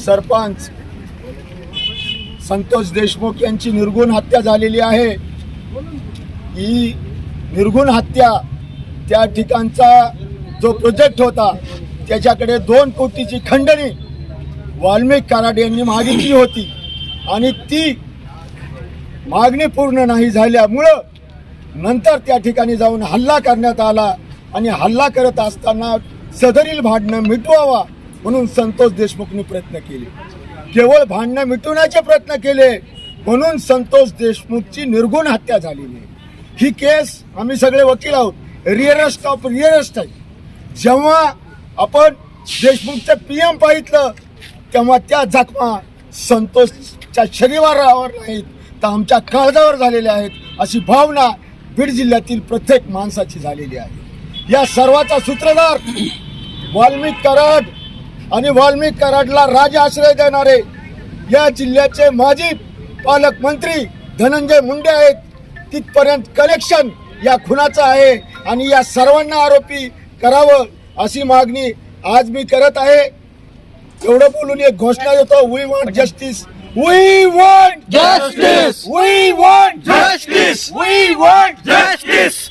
सरपंच संतोष देशमुख यांची निर्गुण हत्या झालेली आहे। ही निर्गुण हत्या त्या ठिकाणचा जो प्रोजेक्ट होता त्याच्याकडे 2 कोटीची खंडणी वाल्मिक कराड यांनी मागितली होती आणि ती मागणी पूर्ण नाही झाल्यामुळं नंतर त्या ठिकाणी जाऊन हल्ला करण्यात आला आणि हल्ला करत असताना सदरील भांडणं मिटवावा म्हणून संतोष देशमुखने प्रयत्न केले। केवळ भांडणं मिटवण्याचे प्रयत्न केले म्हणून संतोष देशमुखची निर्गुण हत्या झालेली आहे। ही केस आम्ही सगळे वकील आहोत, रिअरेस्ट ऑफ रिअरेस्ट आहे। जेव्हा आपण देशमुखचं PM पाहितलं तेव्हा त्या जखमा संतोषच्या शरीरावर नाहीत तर आमच्या काळजावर झालेल्या आहेत, अशी भावना बीड जिल्ह्यातील प्रत्येक माणसाची झालेली आहे। या सर्वाचा सूत्रधार वाल्मिक कराड आणि वाल्मिक कराडला राज आश्रय देणारे या जिल्ह्याचे माजी पालकमंत्री धनंजय मुंडे आहेत। तिथपर्यंत कनेक्शन या खुनाचं आहे आणि या सर्वांना आरोपी करावं अशी मागणी आज मी करत आहे। एवढं बोलून एक घोषणा देतो, we want justice, we want justice, we want justice, we want justice.